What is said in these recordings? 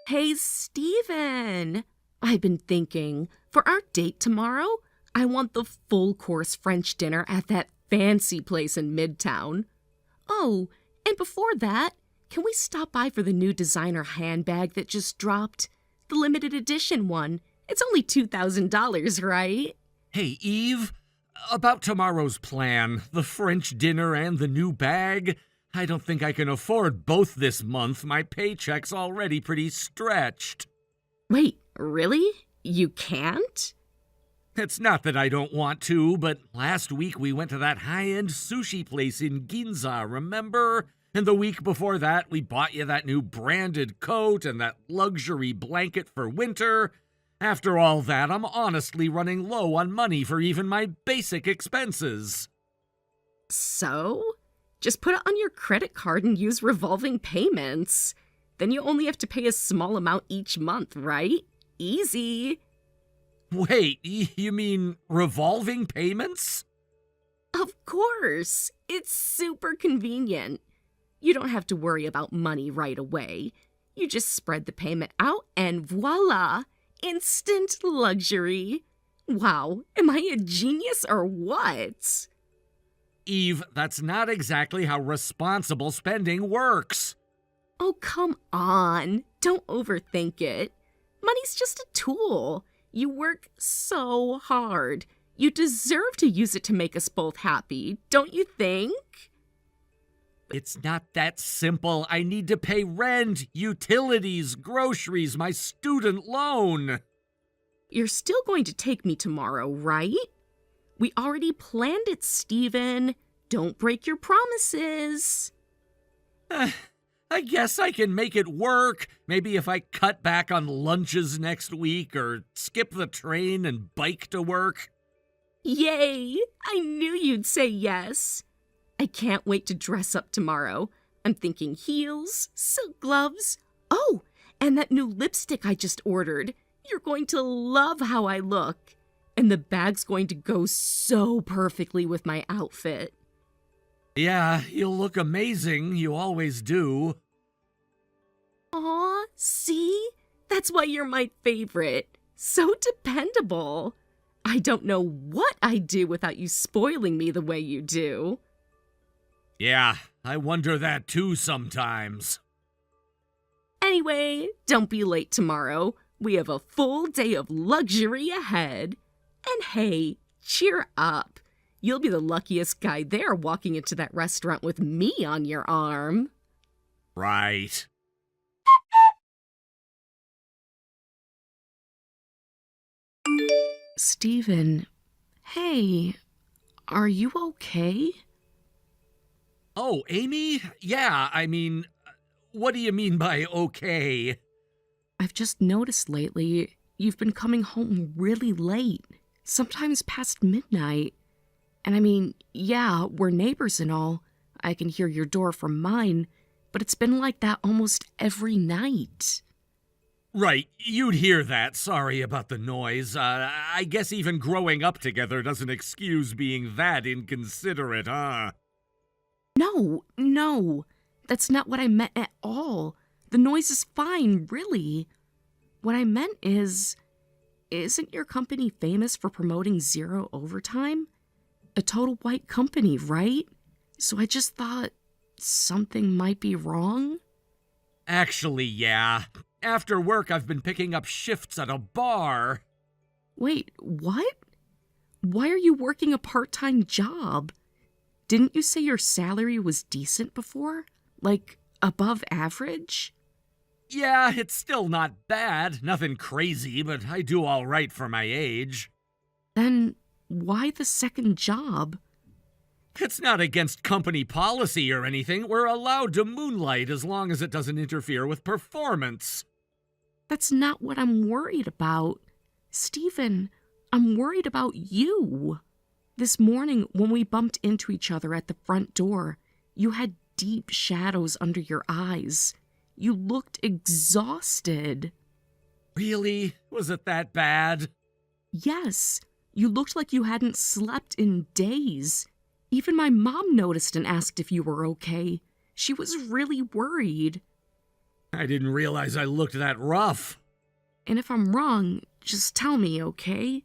Hey, Steven! I've been thinking, for our date tomorrow, I want the full course French dinner at that fancy place in Midtown. Oh, and before that, can we stop by for the new designer handbag that just dropped? The limited edition one. It's only $2,000, right? Hey, Eve, about tomorrow's plan, the French dinner and the new bag. I don't think I can afford both this month. My paycheck's already pretty stretched. Wait, really? You can't? It's not that I don't want to, but last week we went to that high-end sushi place in Ginza, remember? And the week before that, we bought you that new branded coat and that luxury blanket for winter. After all that, I'm honestly running low on money for even my basic expenses. So? Just put it on your credit card and use revolving payments. Then you only have to pay a small amount each month, right? Easy. Wait, you mean revolving payments? Of course. It's super convenient. You don't have to worry about money right away. You just spread the payment out and voila! Instant luxury. Wow, am I a genius or what? Eve, that's not exactly how responsible spending works. Oh, come on. Don't overthink it. Money's just a tool. You work so hard. You deserve to use it to make us both happy, don't you think? It's not that simple. I need to pay rent, utilities, groceries, my student loan. You're still going to take me tomorrow, right? We already planned it, Steven. Don't break your promises. I guess I can make it work. Maybe if I cut back on lunches next week or skip the train and bike to work. Yay! I knew you'd say yes. I can't wait to dress up tomorrow. I'm thinking heels, silk gloves. Oh, and that new lipstick I just ordered. You're going to love how I look. And the bag's going to go so perfectly with my outfit. Yeah, you'll look amazing. You always do. Aw, see? That's why you're my favorite. So dependable. I don't know what I'd do without you spoiling me the way you do. Yeah, I wonder that too sometimes. Anyway, don't be late tomorrow. We have a full day of luxury ahead. And hey, cheer up. You'll be the luckiest guy there walking into that restaurant with me on your arm. Right. Steven, hey, are you okay? Oh, Amy? Yeah, what do you mean by okay? I've just noticed lately you've been coming home really late, sometimes past midnight. And yeah, we're neighbors and all. I can hear your door from mine, but it's been like that almost every night. Right, you'd hear that. Sorry about the noise. I guess even growing up together doesn't excuse being that inconsiderate, huh? No, that's not what I meant at all. The noise is fine, really. What I meant is, isn't your company famous for promoting zero overtime? A total white company, right? So I just thought something might be wrong. Actually, yeah. After work, I've been picking up shifts at a bar. Wait, what? Why are you working a part-time job? Didn't you say your salary was decent before? Like, above average? Yeah, it's still not bad. Nothing crazy, but I do all right for my age. Then why the second job? It's not against company policy or anything. We're allowed to moonlight as long as it doesn't interfere with performance. That's not what I'm worried about. Steven, I'm worried about you. This morning, when we bumped into each other at the front door, you had deep shadows under your eyes. You looked exhausted. Really? Was it that bad? Yes, you looked like you hadn't slept in days. Even my mom noticed and asked if you were okay. She was really worried. I didn't realize I looked that rough. And if I'm wrong, just tell me, okay?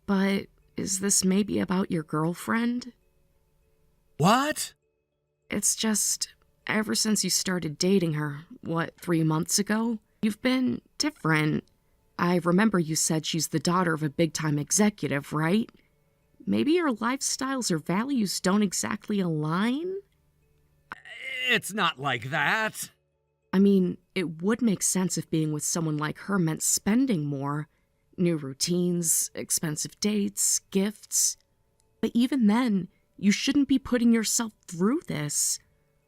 But is this maybe about your girlfriend? What? It's just, ever since you started dating her, 3 months ago? You've been different. I remember you said she's the daughter of a big-time executive, right? Maybe your lifestyles or values don't exactly align? It's not like that. I mean, it would make sense if being with someone like her meant spending more. New routines, expensive dates, gifts. But even then, you shouldn't be putting yourself through this.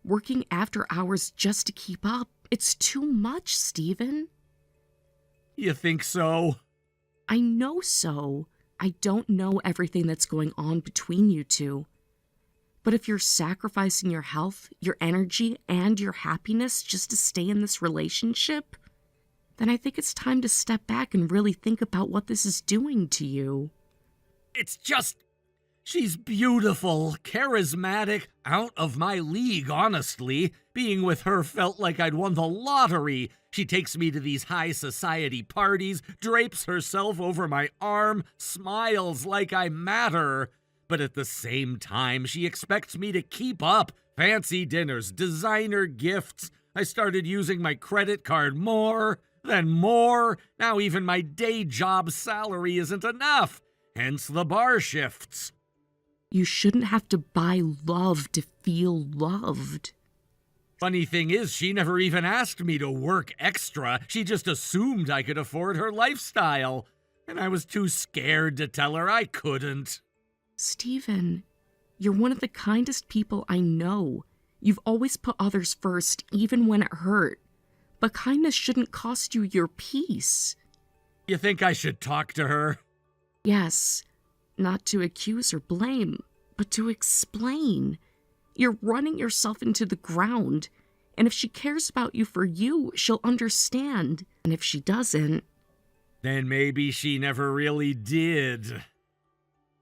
Working after hours just to keep up. It's too much, Steven. You think so? I know so. I don't know everything that's going on between you two. But if you're sacrificing your health, your energy, and your happiness just to stay in this relationship, then I think it's time to step back and really think about what this is doing to you. It's just... She's beautiful, charismatic, out of my league, honestly. Being with her felt like I'd won the lottery. She takes me to these high society parties, drapes herself over my arm, smiles like I matter. But at the same time, she expects me to keep up. Fancy dinners, designer gifts. I started using my credit card more, then more. Now even my day job salary isn't enough. Hence the bar shifts. You shouldn't have to buy love to feel loved. Funny thing is, she never even asked me to work extra. She just assumed I could afford her lifestyle. And I was too scared to tell her I couldn't. Steven, you're one of the kindest people I know. You've always put others first, even when it hurt. But kindness shouldn't cost you your peace. You think I should talk to her? Yes. Not to accuse or blame, but to explain. You're running yourself into the ground, and if she cares about you for you, she'll understand. And if she doesn't... Then maybe she never really did.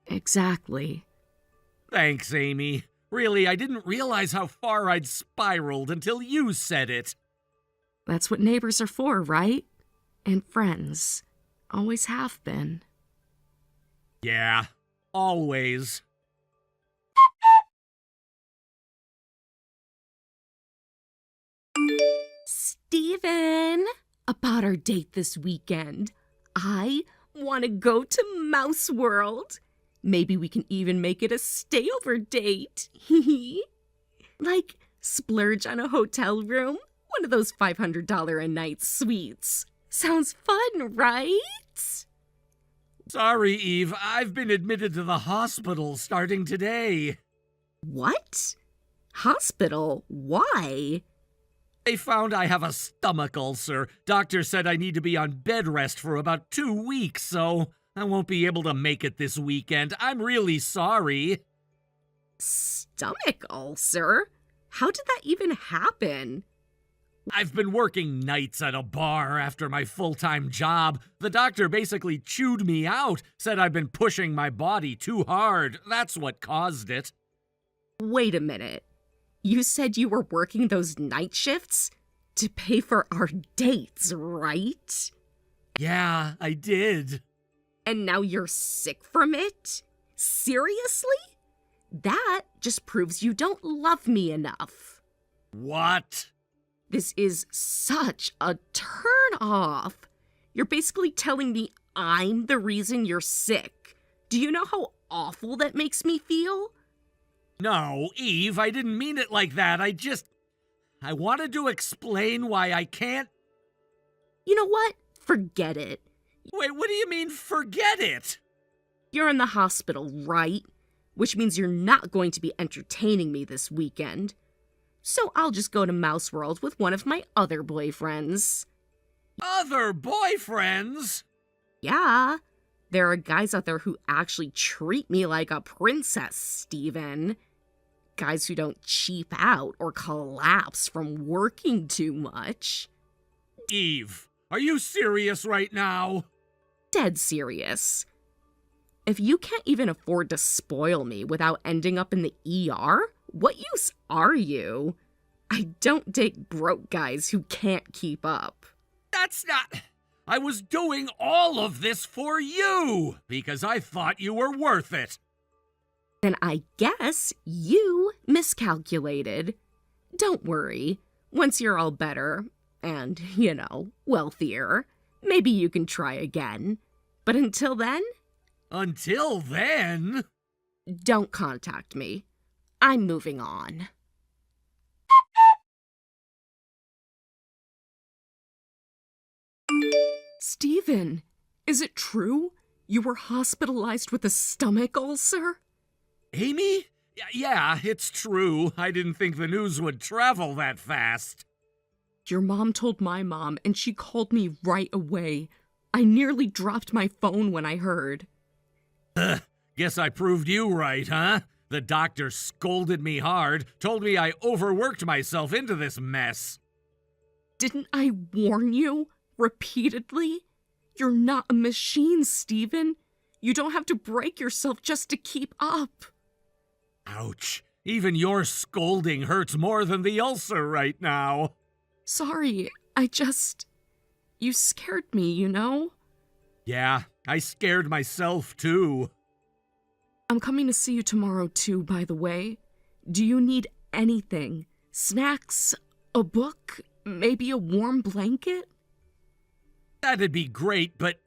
Exactly. Thanks, Amy. Really, I didn't realize how far I'd spiraled until you said it. That's what neighbors are for, right? And friends. Always have been. Yeah, always. Steven, about our date this weekend. I want to go to Mouse World. Maybe we can even make it a stayover date. Like, splurge on a hotel room, one of those $500 a night suites. Sounds fun, right? Sorry, Eve, I've been admitted to the hospital starting today. What? Hospital? Why? They found I have a stomach ulcer. Doctor said I need to be on bed rest for about 2 weeks, so I won't be able to make it this weekend. I'm really sorry. Stomach ulcer? How did that even happen? I've been working nights at a bar after my full-time job. The doctor basically chewed me out, said I've been pushing my body too hard. That's what caused it. Wait a minute. You said you were working those night shifts to pay for our dates, right? Yeah, I did. And now you're sick from it? Seriously? That just proves you don't love me enough. What? This is such a turn-off. You're basically telling me I'm the reason you're sick. Do you know how awful that makes me feel? No, Eve, I didn't mean it like that. I wanted to explain why I can't... You know what? Forget it. Wait, what do you mean, forget it? You're in the hospital, right? Which means you're not going to be entertaining me this weekend. So I'll just go to Mouse World with one of my other boyfriends. Other boyfriends? Yeah. There are guys out there who actually treat me like a princess, Steven. Guys who don't cheap out or collapse from working too much. Eve, are you serious right now? Dead serious. If you can't even afford to spoil me without ending up in the ER, what use are you? I don't date broke guys who can't keep up. That's not. I was doing all of this for you because I thought you were worth it. Then I guess you miscalculated. Don't worry. Once you're all better and, wealthier, maybe you can try again. But until then, Until then. don't contact me. I'm moving on. Stephen, is it true? You were hospitalized with a stomach ulcer? Amy? Yeah, it's true. I didn't think the news would travel that fast. Your mom told my mom, and she called me right away. I nearly dropped my phone when I heard. Guess I proved you right, huh? The doctor scolded me hard, told me I overworked myself into this mess. Didn't I warn you repeatedly? You're not a machine, Stephen. You don't have to break yourself just to keep up. Ouch. Even your scolding hurts more than the ulcer right now. Sorry, you scared me, Yeah, I scared myself too. I'm coming to see you tomorrow too, by the way. Do you need anything? Snacks? A book? Maybe a warm blanket? That'd be great, but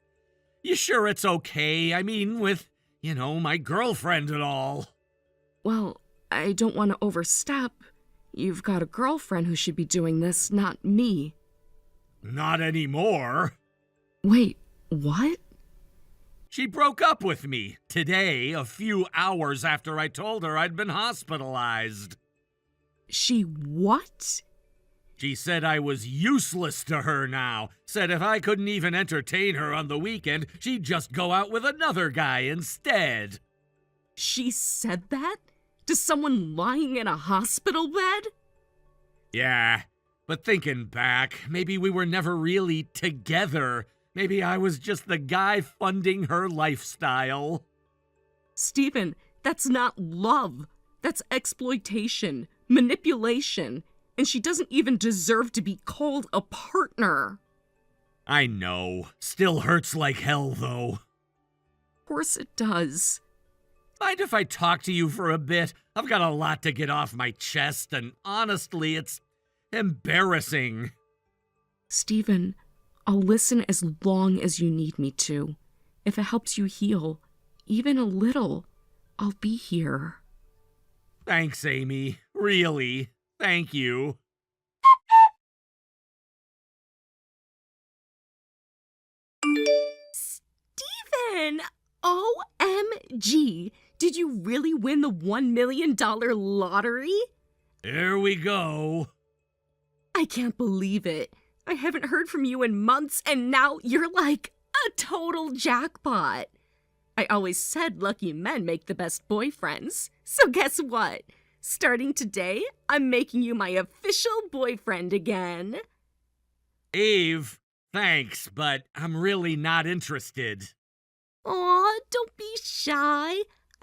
you sure it's okay? I mean, with, my girlfriend and all. Well, I don't want to overstep. You've got a girlfriend who should be doing this, not me. Not anymore. Wait, what? She broke up with me today, a few hours after I told her I'd been hospitalized. She what? She said I was useless to her now. Said if I couldn't even entertain her on the weekend, she'd just go out with another guy instead. She said that? To someone lying in a hospital bed? Yeah, but thinking back, maybe we were never really together. Maybe I was just the guy funding her lifestyle. Stephen, that's not love. That's exploitation, manipulation, and she doesn't even deserve to be called a partner. I know. Still hurts like hell, though. Of course it does. Mind if I talk to you for a bit? I've got a lot to get off my chest, and honestly, it's embarrassing. Stephen, I'll listen as long as you need me to. If it helps you heal, even a little, I'll be here. Thanks, Amy. Really. Thank you. Stephen! OMG! Did you really win the $1 million lottery? Here we go. I can't believe it. I haven't heard from you in months, and now you're like a total jackpot. I always said lucky men make the best boyfriends. So guess what? Starting today, I'm making you my official boyfriend again. Eve, thanks, but I'm really not interested. Aw, don't be shy.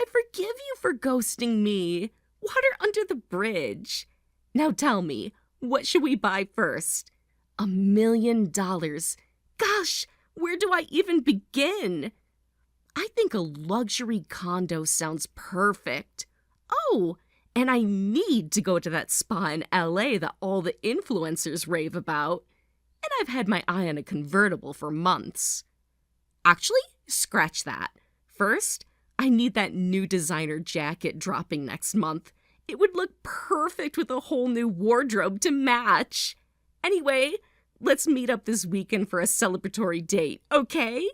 I forgive you for ghosting me. Water under the bridge. Now tell me, what should we buy first? $1 million. Gosh, where do I even begin? I think a luxury condo sounds perfect. Oh, and I need to go to that spa in LA that all the influencers rave about. And I've had my eye on a convertible for months. Actually, scratch that. First, I need that new designer jacket dropping next month. It would look perfect with a whole new wardrobe to match. Anyway, let's meet up this weekend for a celebratory date, okay?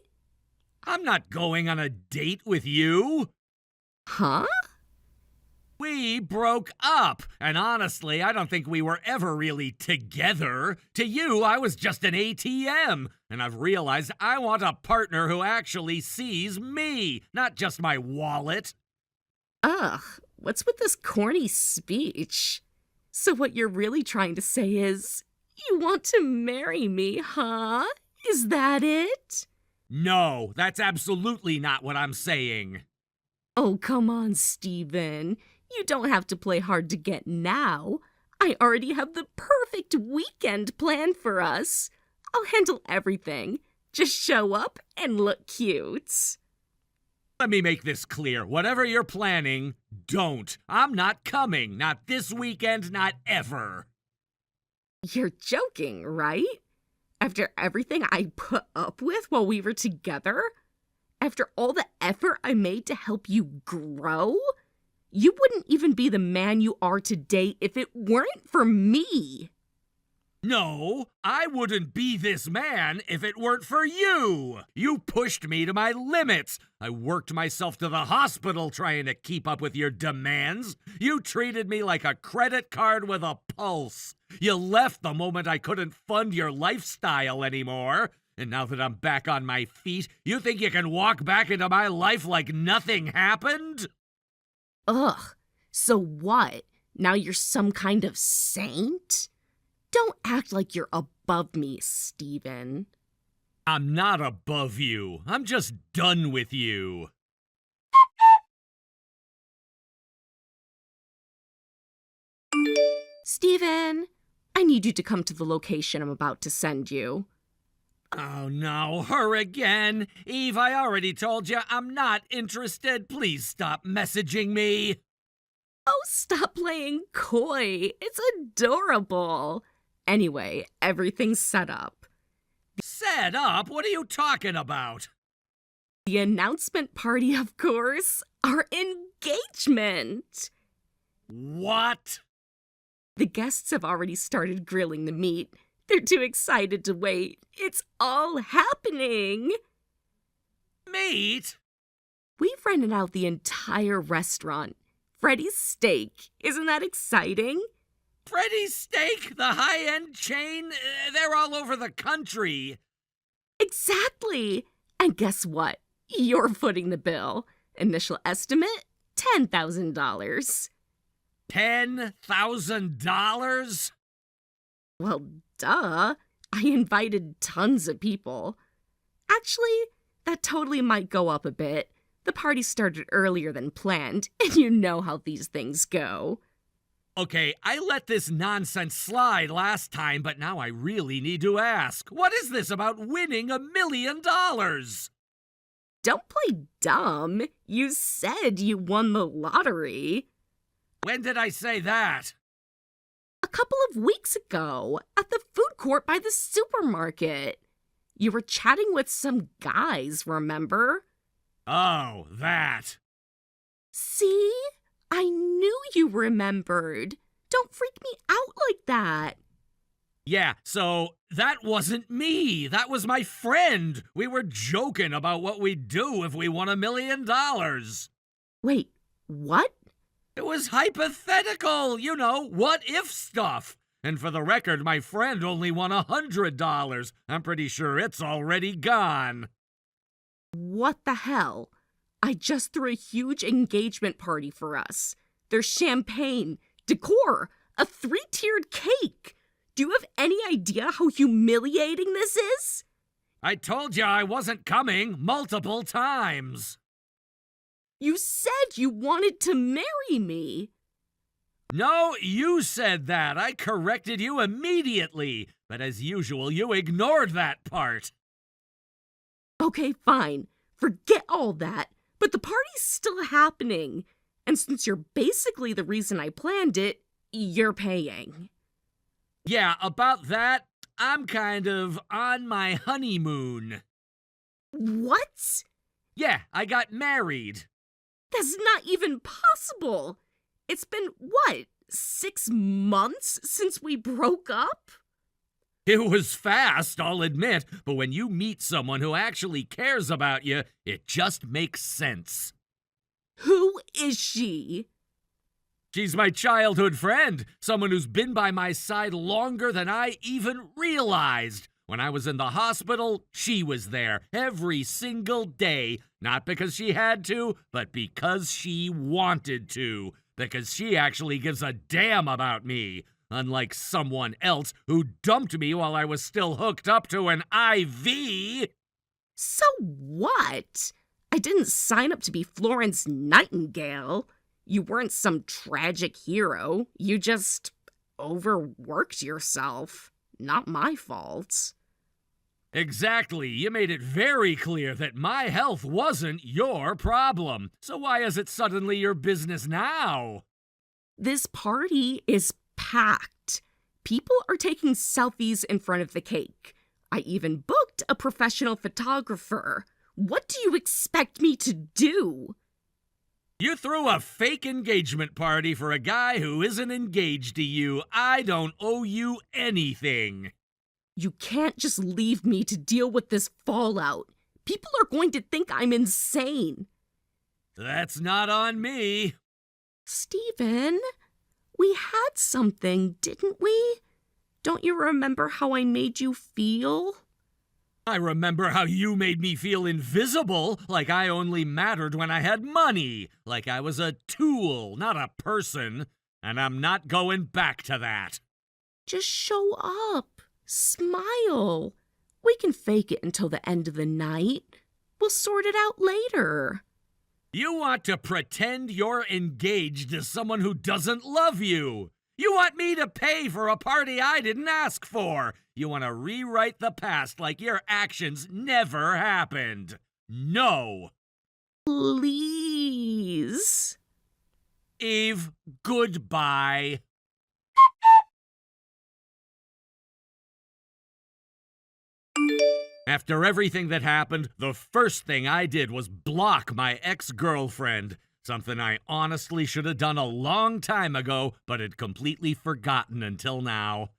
I'm not going on a date with you. Huh? We broke up, and honestly, I don't think we were ever really together. To you, I was just an ATM, and I've realized I want a partner who actually sees me, not just my wallet. Ugh, what's with this corny speech? So what you're really trying to say is, you want to marry me, huh? Is that it? No, that's absolutely not what I'm saying. Oh, come on, Stephen. You don't have to play hard to get now. I already have the perfect weekend planned for us. I'll handle everything. Just show up and look cute. Let me make this clear. Whatever you're planning, don't. I'm not coming. Not this weekend, not ever. You're joking, right? After everything I put up with while we were together? After all the effort I made to help you grow? You wouldn't even be the man you are today if it weren't for me. No, I wouldn't be this man if it weren't for you. You pushed me to my limits. I worked myself to the hospital trying to keep up with your demands. You treated me like a credit card with a pulse. You left the moment I couldn't fund your lifestyle anymore. And now that I'm back on my feet, you think you can walk back into my life like nothing happened? Ugh, so what? Now you're some kind of saint? Don't act like you're above me, Steven. I'm not above you. I'm just done with you. Steven, I need you to come to the location I'm about to send you. Oh no, her again. Eve, I already told you I'm not interested. Please stop messaging me. Oh, stop playing coy. It's adorable. Anyway, everything's set up. Set up? What are you talking about? The announcement party, of course. Our engagement. What? The guests have already started grilling the meat. They're too excited to wait. It's all happening. Meat? We've rented out the entire restaurant. Freddy's Steak. Isn't that exciting? Freddy's Steak? The high-end chain? They're all over the country. Exactly. And guess what? You're footing the bill. Initial estimate, $10,000. $10,000? Well, duh. I invited tons of people. Actually, that totally might go up a bit. The party started earlier than planned, and you know how these things go. Okay, I let this nonsense slide last time, but now I really need to ask. What is this about winning $1 million? Don't play dumb. You said you won the lottery. When did I say that? A couple of weeks ago, at the food court by the supermarket. You were chatting with some guys, remember? Oh, that. See? I knew you remembered. Don't freak me out like that. Yeah, so that wasn't me. That was my friend. We were joking about what we'd do if we won $1 million. Wait, what? It was hypothetical, you know, what if stuff. And for the record, my friend only won $100. I'm pretty sure it's already gone. What the hell? I just threw a huge engagement party for us. There's champagne, decor, a 3-tiered cake. Do you have any idea how humiliating this is? I told you I wasn't coming multiple times. You said you wanted to marry me. No, you said that. I corrected you immediately. But as usual, you ignored that part. Okay, fine. Forget all that. But the party's still happening. And since you're basically the reason I planned it, you're paying. Yeah, about that, I'm kind of on my honeymoon. What? Yeah, I got married. That's not even possible. It's been, what, 6 months since we broke up? It was fast, I'll admit, but when you meet someone who actually cares about you, it just makes sense. Who is she? She's my childhood friend, someone who's been by my side longer than I even realized. When I was in the hospital, she was there every single day, not because she had to, but because she wanted to, because she actually gives a damn about me. Unlike someone else who dumped me while I was still hooked up to an IV. So what? I didn't sign up to be Florence Nightingale. You weren't some tragic hero. You just overworked yourself. Not my fault. Exactly. You made it very clear that my health wasn't your problem. So why is it suddenly your business now? This party is packed. People are taking selfies in front of the cake. I even booked a professional photographer. What do you expect me to do? You threw a fake engagement party for a guy who isn't engaged to you. I don't owe you anything. You can't just leave me to deal with this fallout. People are going to think I'm insane. That's not on me. Steven, we had something, didn't we? Don't you remember how I made you feel? I remember how you made me feel invisible, like I only mattered when I had money, like I was a tool, not a person, and I'm not going back to that. Just show up. Smile. We can fake it until the end of the night. We'll sort it out later. You want to pretend you're engaged to someone who doesn't love you. You want me to pay for a party I didn't ask for. You want to rewrite the past like your actions never happened. No. Please. Eve, goodbye. After everything that happened, the first thing I did was block my ex-girlfriend. Something I honestly should have done a long time ago, but had completely forgotten until now.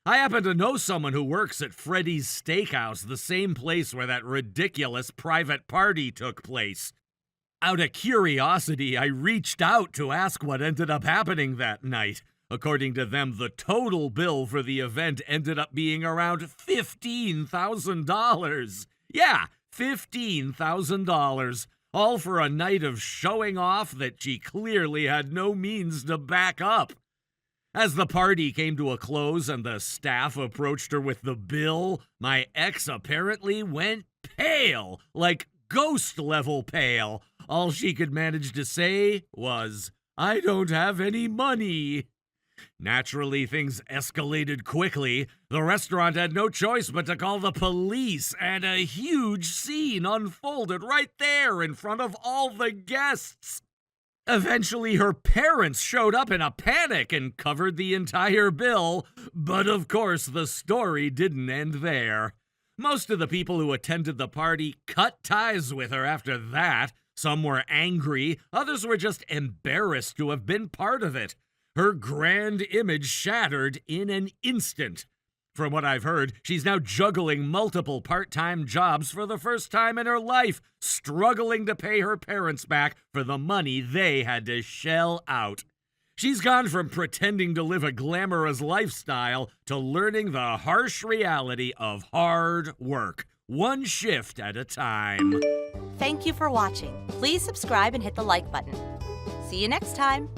I happen to know someone who works at Freddy's Steakhouse, the same place where that ridiculous private party took place. Out of curiosity, I reached out to ask what ended up happening that night. According to them, the total bill for the event ended up being around $15,000. Yeah, $15,000. All for a night of showing off that she clearly had no means to back up. As the party came to a close and the staff approached her with the bill, my ex apparently went pale, like ghost-level pale. All she could manage to say was, "I don't have any money." Naturally, things escalated quickly. The restaurant had no choice but to call the police, and a huge scene unfolded right there in front of all the guests. Eventually, her parents showed up in a panic and covered the entire bill, but of course, the story didn't end there. Most of the people who attended the party cut ties with her after that. Some were angry, others were just embarrassed to have been part of it. Her grand image shattered in an instant. From what I've heard, she's now juggling multiple part-time jobs for the first time in her life, struggling to pay her parents back for the money they had to shell out. She's gone from pretending to live a glamorous lifestyle to learning the harsh reality of hard work, one shift at a time. Thank you for watching. Please subscribe and hit the like button. See you next time.